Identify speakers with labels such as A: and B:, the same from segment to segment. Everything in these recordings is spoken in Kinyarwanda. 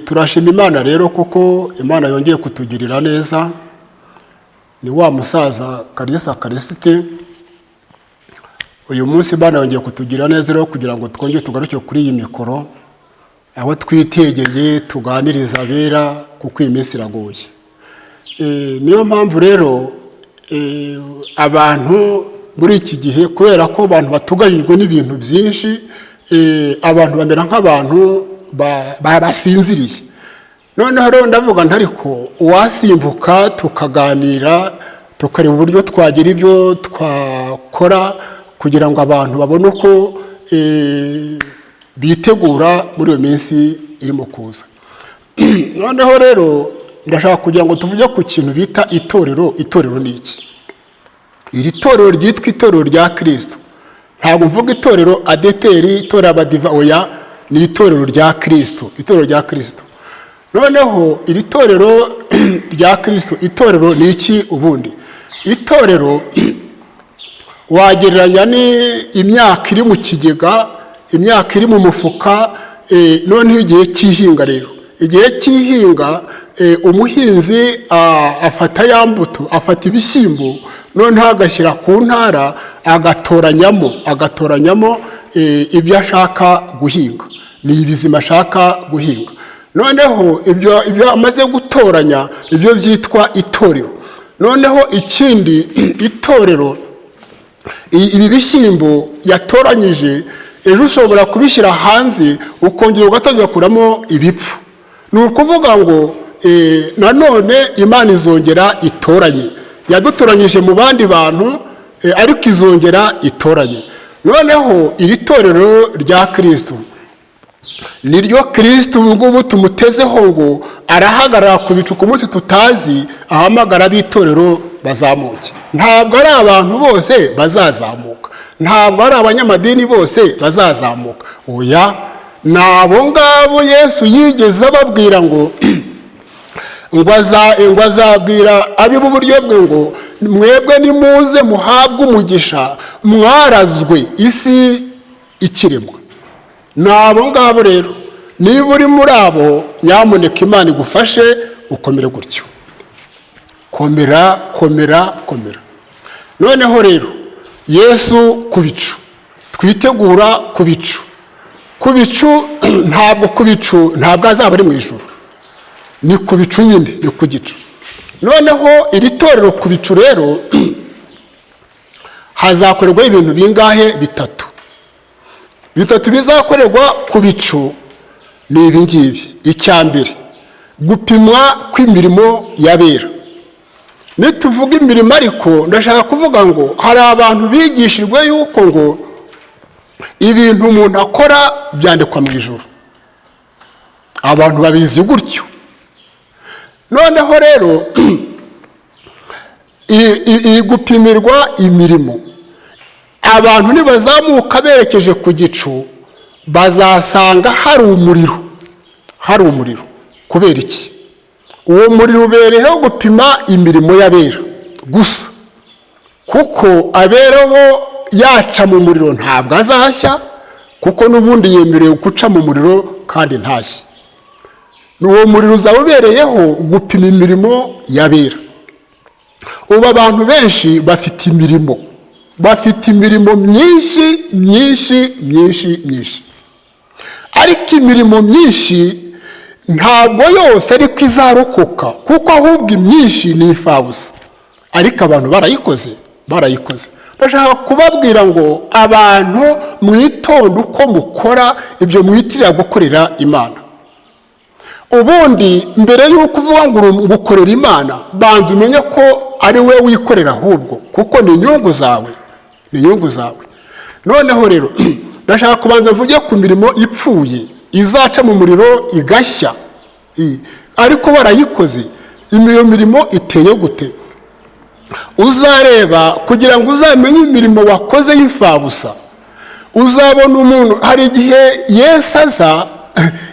A: Turashima Imana rero kuko Imana yongeye kutugirira neza. Ni wa musaza Kalisa Callixte. Uyu munsi Imana yongeye kutugira neza rero kugira ngo twongere tugaruke kuri iyi mikoro, aho twitegeye tuganiriza abera kuko iyi minsi iragoye. Niyo mpamvu rero abantu muri iki gihe, kubera ko abantu batugarijwe n'ibintu byinshi, abantu bamera nk'abantu basinziriye. Noneho rero ndavuga ntariko uwasimbuka tukaganira tukareba uburyo twagira ibyo twakora kugira ngo abantu babone uko bitegura muri iyo minsi irimo kuza. Noneho rero ndashaka kugira ngo tuvuge ku kintu bita itorero. Itorero ni iki? Iri torero ryitwa itorero rya Kristo. Ntabwo mvuga itorero ADPR, itorero abadiva, oya, ni itorero rya Kristo, itorero rya Kristo. Noneho iri torero rya Kristo, itorero ni iki ubundi? Itorero wagereranya ni imyaka iri mu kigega, imyaka iri mu mufuka. Noneho igihe cy'ihinga rero, igihe cy'ihinga umuhinzi afata ya mbuto, afata ibishyimbo, noneho agashyira ku ntara, agatoranyamo ibyo ashaka guhinga, ni ibizima ashaka guhinga. Noneho ibyo amaze gutoranya, ibyo byitwa itorero. Noneho ikindi, itorero, ibi bishyimbo yatoranyije, ejo ushobora kubishyira hanze ukongera ugatangira kuramo ibipfu. Ni ukuvuga ngo nanone Imana izongera itoranye. Yadutoranyije mu bandi bantu, ariko izongera itoranye. Noneho iri torero rya Kristo niryo Kristo ubu ngubu tumutezeho ngo arahagarara ku bicu ku munsi tutazi, ahamagara ab'itorero bazamuke. Ntabwo ari abantu bose bazazamuka, ntabwo ari abanyamadini bose bazazamuka, oya, nabo ngabo Yesu yigeze ababwira ngo azabwira ab'ibu buryo bwe ngo mwebwe nimuze muhabwe umugisha, mwarazwe isi ikiremwa. Nabo ngabo rero, niba uri muri abo, nyamuneka Imana igufashe ukomere gutyo. Komera. Noneho rero Yesu ku bicu, twitegura ku bicu. Ku bicu ntabwo azaba ari mu ijuru, ni ku bicu nyine, ni ku gicu. Noneho iri torero ku bicu rero hazakorerwa ibintu bingahe? Bitatu bizakorerwa ku bicu ni ibi ngibi. Icya mbere, gupimwa kw'imirimo y'abera. Nituvuga imirimo ariko ndashaka kuvuga ngo hari abantu bigishijwe yuko ngo ibintu umuntu akora byandikwa mu ijuru. Abantu babizi gutyo. Noneho rero gupimirwa imirimo, abantu nibazamuka berekeje ku gicu bazasanga hari umuriro. Kubera iki? Uwo muriro ubereyeho gupima imirimo y'abera gusa, kuko abera bo yaca mu muriro ntabwo azashya, kuko n'ubundi yemerewe guca mu muriro kandi ntashye. Uwo muriro uzaba ubereyeho gupima imirimo y'abera. Ubu abantu benshi bafite imirimo myinshi, ariko imirimo myinshi ntabwo yose ariko izarokoka, kuko ahubwo imyinshi ni imfabusa. Ariko abantu barayikoze. Ndashaka kubabwira ngo abantu mwitonde uko mukora ibyo mwitirira gukorera Imana. Ubundi mbere y'uko uvuga ngo gukorera Imana, banza umenye ko ari we wikorera ahubwo, kuko ni inyungu zawe. Noneho rero ndashaka kubanza mvuge ku mirimo ipfuye izaca mu muriro igashya, ariko barayikoze. Iyo mirimo iteye gute? Uzareba kugira ngo uzamenye imirimo wakoze y'imfabusa. Uzabona umuntu, hari igihe Yesu aza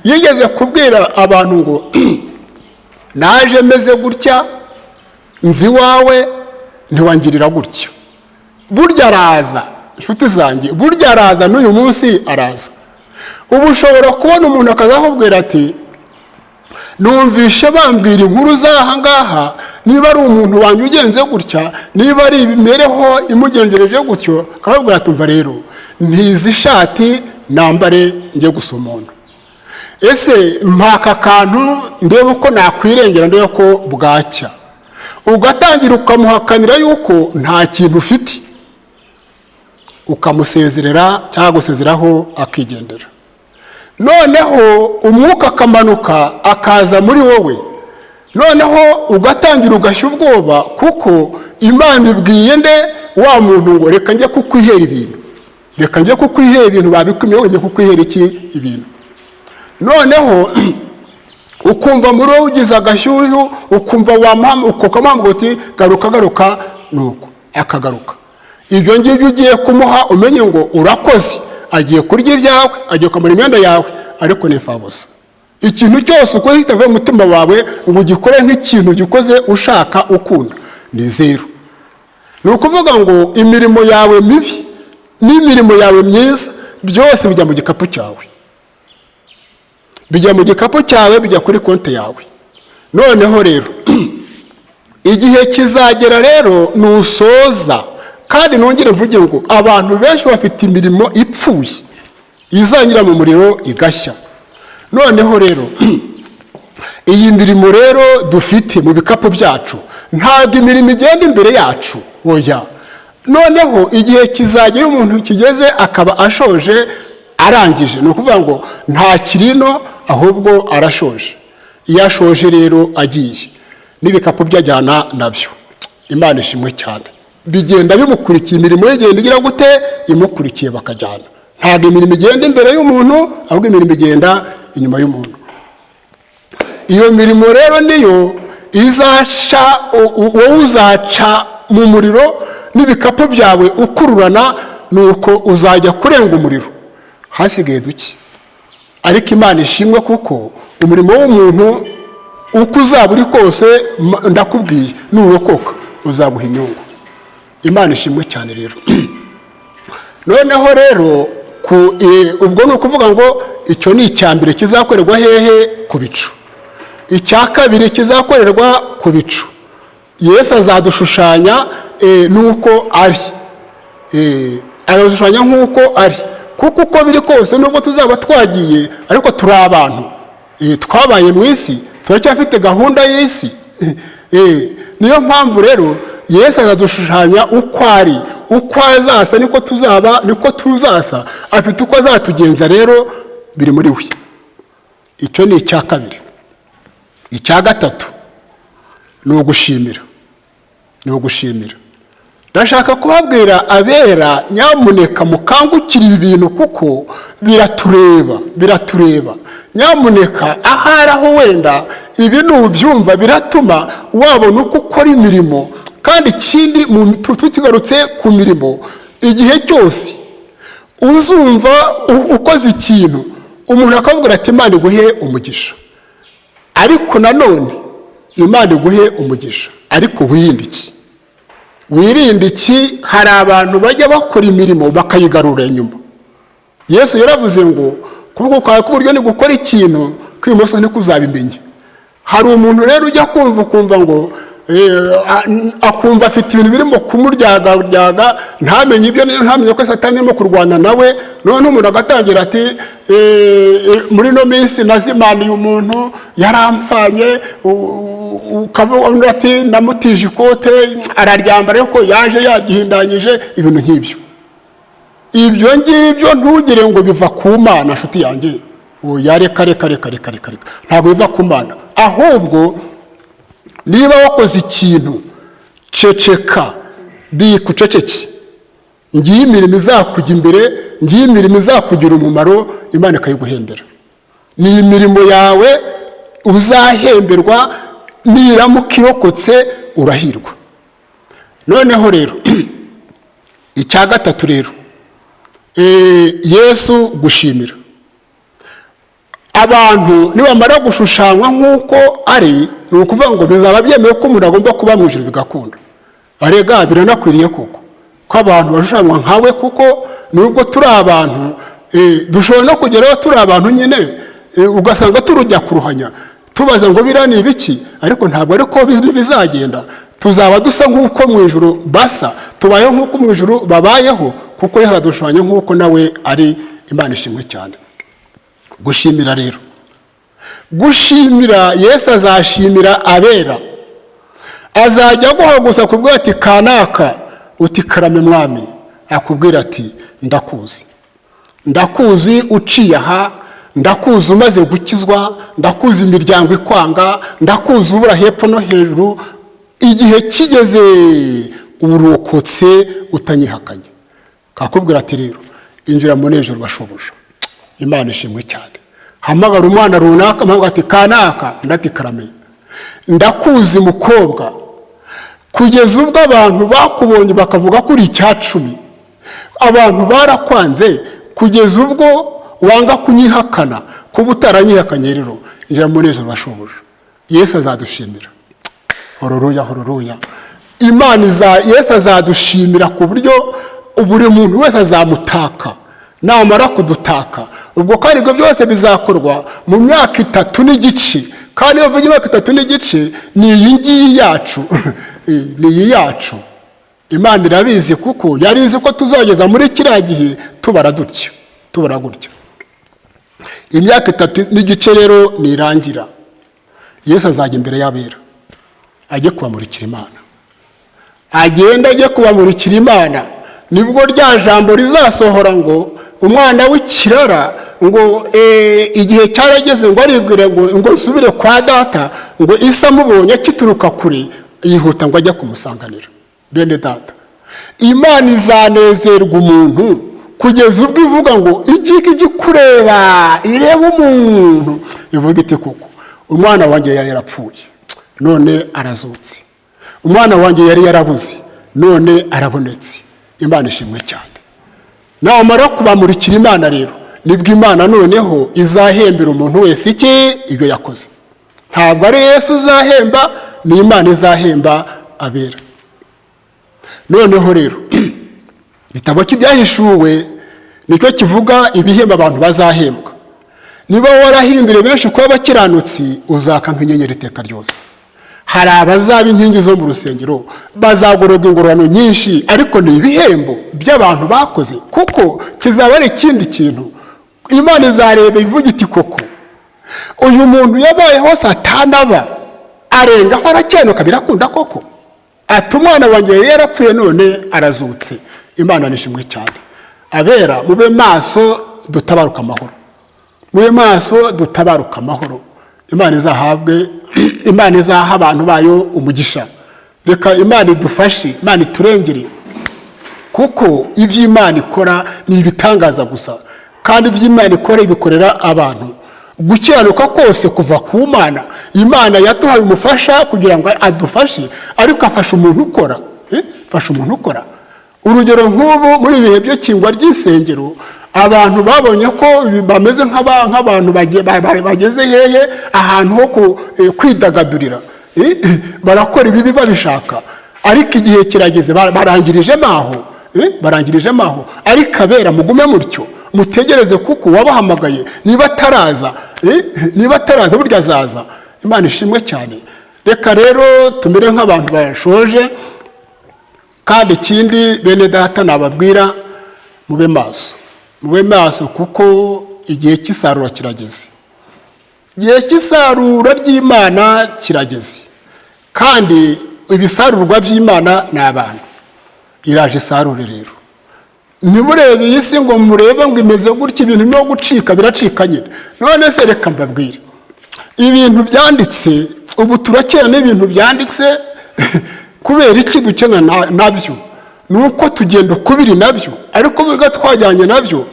A: yigeze kubwira abantu ngo naje meze gutya, nzi iwawe ntiwangirira gutya. Burya araza, inshuti zanjye, n'uyu munsi araza. Ubu ushobora kubona umuntu akazakubwira ati numvishe bambwira inkuru z'aha ngaha, niba ari umuntu wanjye ugenze gutya, niba ari imibereho imugenjereje gutyo, akababwira ati umva rero ntizi ishati nambare njye gusa umuntu. Ese mpaka kantu ndebe uko nakwirengera, ndebe ko bwacya. Ugatangira ukamuhakanira yuko nta kintu ufite, ukamusezerera cyangwa gusezeraho akigendera. Noneho umwuka akamanuka akaza muri wowe, noneho ugatangira ugashya ubwoba, kuko Imana ibwiye nde wa muntu ngo reka njye kukwihera ibintu, reka njye kukwihera ibintu babikumye, njye kukwihera ibintu. Noneho ukumva muri wowe ugize agashyushyu, ukumva ukamwambura uti garuka, nuko akagaruka. Ibyo ngibyo ugiye kumuha umenye ngo urakoze, agiye kurya ibyawe, agiye kwambara imyenda yawe, ariko ni imfabusa. Ikintu cyose ukoze kitavuye mu mutima wawe ngo ugikore nk'ikintu gikoze ushaka ukunda, ni zero. Ni ukuvuga ngo imirimo yawe mibi n'imirimo yawe myiza byose bijya mu gikapu cyawe, bijya mu gikapu cyawe, bijya kuri konti yawe. Noneho rero igihe kizagera rero nusoza, kandi nongere mvuge ngo abantu benshi bafite imirimo ipfuye izanyura mu muriro igashya. Noneho rero iyi mirimo rero dufite mu bikapu byacu ntabwo imirimo igenda imbere yacu, oya. Noneho igihe kizagera umuntu kigeze akaba ashoje arangije, ni ukuvuga ngo nta kirino ahubwo arashoje. Iyo ashoje rero agiye n'ibikapu byajyana nabyo. Imana ishimwe cyane. Bigenda bimukurikiye, imirimo ye igenda igira gute, imukurikiye bakajyana. Ntabwo imirimo igenda imbere y'umuntu, ahubwo imirimo igenda inyuma y'umuntu. Iyo mirimo rero niyo izaca, wowe uzaca mu muriro n'ibikapu byawe ukururana, nuko uzajya kurenga umuriro, hasigaye duke. Ariko Imana ishimwe, kuko umurimo w'umuntu uko uzaba uri kose, ndakubwiye nurokoka uzaguha inyungu. Imana ishimwe cyane rero. Noneho rero ubwo ni ukuvuga ngo icyo ni icyambere kizakorerwa hehe? Ku bicu. Icya kabiri kizakorerwa ku bicu, Yesu azadushushanya nuko ari, azadushushanya nk'uko ari, kuko uko biri kose nubwo tuzaba twagiye, ariko turi abantu, twabaye mu isi, turacyafite gahunda y'isi. Niyo mpamvu rero Yesu azadushushanya uko ari, uko azasa niko tuzaba, niko tuzasa, afite uko azatugenza rero, biri muri we. Icyo ni icya kabiri. Icya gatatu ni ugushimira. Ndashaka kubabwira abera, nyamuneka mukangukire ibi bintu kuko biratureba. Nyamuneka ahari aho wenda ibi nubyumva biratuma wabona uko ukora imirimo. Kandi ikindi tukigarutse ku mirimo, igihe cyose uzumva ukoze ikintu umuntu akavuga ati Imana iguhe umugisha, ariko nanone Imana iguhe umugisha, ariko wirinde iki? Hari abantu bajya bakora imirimo bakayigarura inyuma. Yesu yaravuze ngo kubwo kwawe k'uburyo ni gukora ikintu kw'imoso ntikuzabimenye. Hari umuntu rero ujya kumva ngo akumva afite ibintu birimo kumuryaga, ntamenye ibyo, ntamenye ko Satani arimo kurwana nawe. None umuntu agatangira ati muri no minsi nazimaniye umuntu yaramfanye, ukavuga ati namutije ikote araryambara ariko yaje yagihindanyije, ibintu nk'ibyo. Ibyo ngibyo ntugire ngo biva ku Mana, nshuti yanjye. Oya, reka, ntabwo biva ku Mana. Ahubwo niba wakoze ikintu, ceceka, bikuceceke. Ngiye imirimo izakujya imbere, ngiye imirimo izakugira umumaro, Imana ikayiguhembera. Ni imirimo yawe uzahemberwa, niramuka irokotse urahirwa. Noneho rero icya gatatu rero, Yesu gushimira. Abantu nibamara gushushanywa nk'uko ari, ni ukuvuga ngo bizaba byemewe ko umuntu agomba kuba mu ijuru bigakunda. Arega biranakwiriye koko ko abantu bashushanywa nkawe, kuko nubwo turi abantu dushobora no kugeraho turi abantu nyine, ugasanga turujya kuruhanya, tubaza ngo biriya ni ibiki, ariko ntabwo ariko bizagenda. Tuzaba dusa nk'uko mu ijuru basa, tubayeho nk'uko mu ijuru babayeho, kuko Yesu adushushanya nk'uko nawe ari Imana ishimwe cyane. Gushimira rero, gushimira, Yesu azashimira abera. Azajya guhagusa kubwira ati kanaka, uti karame mwami, akubwira ati ndakuzi, ndakuzi uciye aha, ndakuzi umaze gukizwa, ndakuzi imiryango ikwanga, ndakuzi ubura hepfo no hejuru, igihe kigeze urokotse utanyihakanye. Kakubwira ati rero injira mu ijuru bashoboje. Imana ishimwe cyane. Hamagara umwana runaka mpamvu ati kanaka, ndati karame, ndakuzi mukobwa, kugeza ubwo abantu bakubonye bakavuga kuri icyacumi, abantu barakwanze kugeza ubwo wanga kunyihakana, kuba utaranyihakanye. Rero injira mu ijuru bashoboje. Yesu azadushimira. Haleluya, haleluya. Yesu azadushimira ku buryo buri muntu wese azamutaka namara kudutaka. Ubwo kandi ibyo byose bizakorwa mu myaka 3 n'igice. Kandi iyo vuga imyaka 3 n'igice ni iyi ngiyi yacu. Ni iyi yacu. Imana irabizi kuko yari izi ko tuzageza muri kiriya gihe tubara gutya. Imyaka 3 n'igice rero nirangira, Yesu azajya imbere y'abera, ajye kubamurikira Imana. Agenda ajye kubamurikira Imana, nibwo rya jambo rizasohora ngo umwana w'ikirara ngo igihe cyarageze ngo aribwire ngo nsubire kwa data, ngo Isa amubonye akituruka kure yihuta ngo ajya kumusanganira. Bene data, Imana izanezerwa umuntu kugeza ubwo ivuga ngo igihe igikureba ireba umuntu, ivuga iti kuko umwana wanjye yari yarapfuye none arazutse, umwana wanjye yari yarabuze none arabonetse. Imana ishimwe cyane. Namara kubamurikira Imana rero, nibwo Imana noneho izahembera umuntu wese iki ibyo yakoze. Ntabwo ari Yesu uzahemba, ni Imana izahemba abera. Noneho rero igitabo cy'ibyahishuwe nicyo kivuga ibihembo abantu bazahembwa. Niba warahindure benshi kuba abakiranutsi, uzaka nk'inyenyeri iteka ryose. Hari abazaba inkingi zo mu rusengero, bazagororwa ingororano nyinshi, ariko ni ibihembo by'abantu bakoze, kuko kizaba ari ikindi kintu. Imana izareba ivuga iti koko uyu muntu yabayeho Satanaba arengaho arakenuka, birakunda koko. Ati umwana wanjye yari yarapfuye none arazutse. Imana nishimwe cyane. Abera mube maso dutabaruka amahoro, mube maso dutabaruka amahoro. Imana izaha abantu bayo umugisha. Reka Imana idufashe, Imana iturengere, kuko iby'Imana ikora ni ibitangaza gusa, kandi iby'Imana ikora ibikorera abantu. Gukiranuka kose kuva ku Mana. Imana yaduhaye umufasha kugira ngo adufashe, ariko afasha umuntu ukora. Fasha umuntu ukora. Urugero nk'ubu muri ibihe byo kingwa ry'isengero, abantu babonye ko bameze nk'abantu bageze hehe ahantu ho kwidagadurira, barakora ibibi babishaka, ariko igihe kirageze barangirijemo aho. Ariko abera mugume mutyo, mutegereze kuko wabahamagaye. Niba ataraza burya azaza. Imana ishimwe cyane. Reka rero tumere nk'abantu bashoje. Kandi ikindi bene data nababwira, mube maso kuko igihe cy'isarura kirageze. Igihe cy'isarura ry'Imana kirageze, kandi ibisarurwa by'Imana ni abantu. Iraje isarure rero. Ntimurebe iyi si ngo murebe ngo imeze gutya, ibintu no gucika biracika nyine. None se reka mbabwire, ibintu byanditse ubu turakera n'ibintu byanditse kubera iki dukena nabyo? Nuko tugenda kubiri nabyo, ariko biga twajyanye nabyo,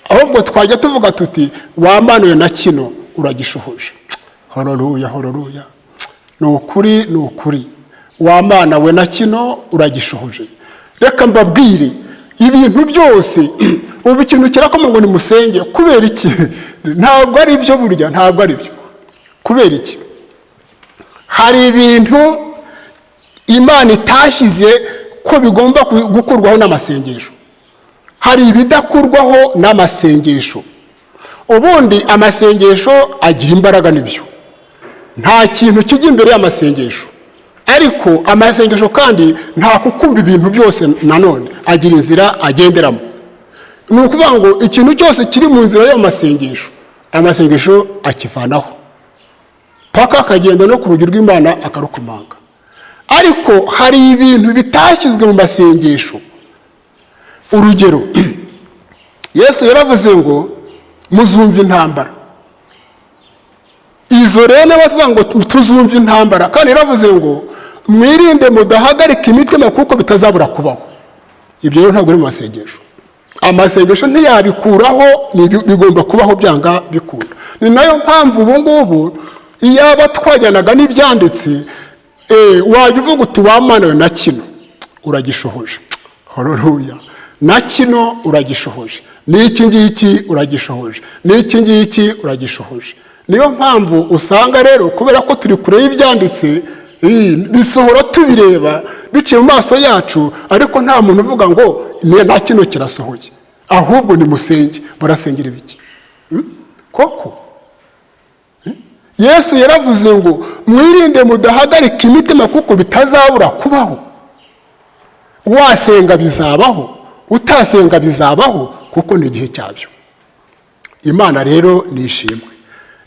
A: ahubwo twajya tuvuga tuti wamanuye na kino uragishohoje. Haleluya, haleluya. Ni ukuri wamana we na kino uragishohoje. Reka mbabwire, ibintu byose ubu ikintu kirakoma ngo ni musenge. Kubera iki? Ntabwo ari byo burya, ntabwo ari byo. Kubera iki? Hari ibintu Imana itashyize ko bigomba gukurwaho n'amasengesho. Hari ibidakurwaho n'amasengesho. Ubundi amasengesho agira imbaraga, nta kintu kijya imbere y'amasengesho, ariko amasengesho kandi nta kukumva ibintu byose, nanone agira inzira agenderamo. Ni ukuvuga ngo ikintu cyose kiri mu nzira y'amasengesho, amasengesho akivanaho paka akagenda no ku rugi rw'Imana akarukomanga. Ariko hari ibintu bitashyizwe mu masengesho. Urugero, Yesu yaravuze ngo muzumva intambara. Izo rero n'abavuga ngo tuzumva intambara, kandi yaravuze ngo mwirinde mudahagarika imitima kuko bitazabura kubaho. Ibyo rero ntabwo ari mu masengesho. Amasengesho ntiyabikuraho, bigomba kubaho byanga bikunda. Ni nayo mpamvu ubu ngubu iyaba twajyanaga n'ibyanditse, wajya uvuga uti wamanawe na kino uragishohoje, haleluya, na kino uragishohoje, n'iki ngiki uragishohoje, n'iki ngiki uragishohoje. Niyo mpamvu usanga rero kubera ko turi kure y'ibyanditse, bisohora tubireba biciye mu maso yacu, ariko nta muntu uvuga ngo nta kino kirasohoye, ahubwo ni musenge. Barasengera ibiki koko? Yesu yaravuze ngo mwirinde mudahagarika imitima kuko bitazabura kubaho. Wasenga bizabaho, utasenga bizabaho, kuko ni igihe cyabyo. Imana rero nishimwe.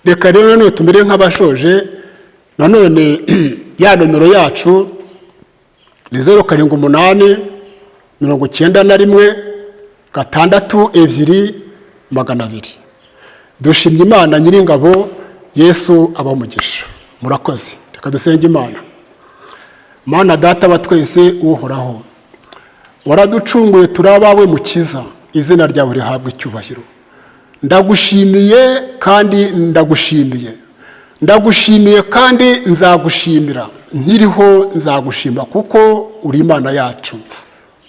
A: Reka rero none tumere nk'abashoje. Nanone ya nomero yacu ni 078 91 6 200. Dushimye Imana Nyiringabo. Yesu abamugisha. Murakoze. Reka dusenge Imana. Mana Data wa twese uhoraho, waraducunguye turabawe Mukiza, izina ryawe rihabwe icyubahiro. Ndagushimiye kandi ndagushimiye. Ndagushimiye kandi nzagushimira. Nkiriho nzagushima kuko uri Imana yacu.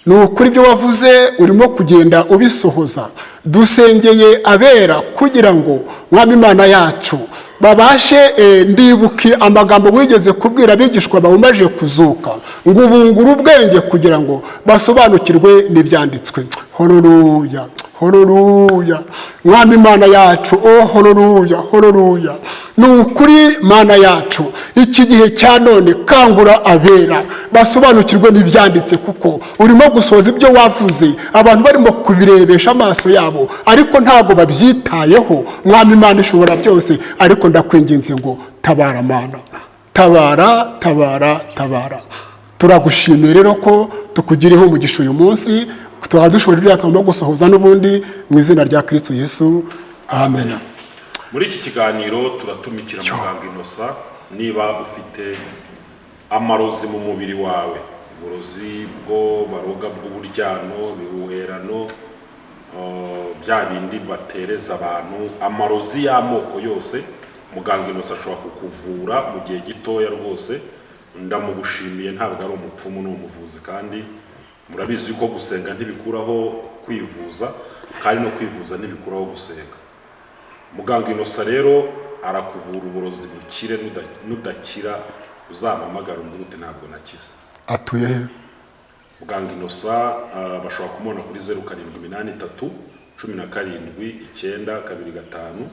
A: Nukuri ibyo wavuze urimo kugenda ubisohoza. Dusengeye abera kugira ngo Mwami Imana yacu babashe, ndibuke amagambo wigeze kubwira abigishwa bawumaje kuzuka, ngo ubungure ubwenge kugira ngo basobanukirwe n'ibyanditswe. Haleluya, haleluya, Mwami Imana yacu, haleluya, haleluya. Nukuri Mana yacu, iki gihe cya none kangura abera basobanukirwe n'ibyanditse, kuko urimo gusohoza ibyo wavuze. Abantu barimo kubirebesha amaso yabo, ariko ntabwo babyitayeho. Mwami Imana ishobora byose, ariko ndakwinginze ngo tabara Mana, tabara, tabara, tabara. Turagushimiye rero ko tukugireho umugisha uyu munsi, tukaba dushobora ibyo twagomba gusohoza n'ubundi, mu izina rya Kristo Yesu, amen.
B: Muri iki kiganiro turatumikira Muganga Innocent, niba ufite amarozi mu mubiri wawe, uburozi bwo baroga bw'uburyano, bihuherano, bya bindi batereza abantu, amarozi y'amoko yose, Muganga Innocent ashobora kukuvura mu gihe gitoya rwose. Ndamugushimiye, ntabwo ari umupfumu, ni umuvuzi, kandi murabizi yuko gusenga ntibikuraho kwivuza, kandi no kwivuza ntibikuraho gusenga. Muganga Innocent rero arakuvura uburozi bukire, nudakira uzampamagara umbwire ntabwo nakize.
A: Atuye he?
B: Muganga Innocent bashobora kumubona kuri 0783 17 9 2 5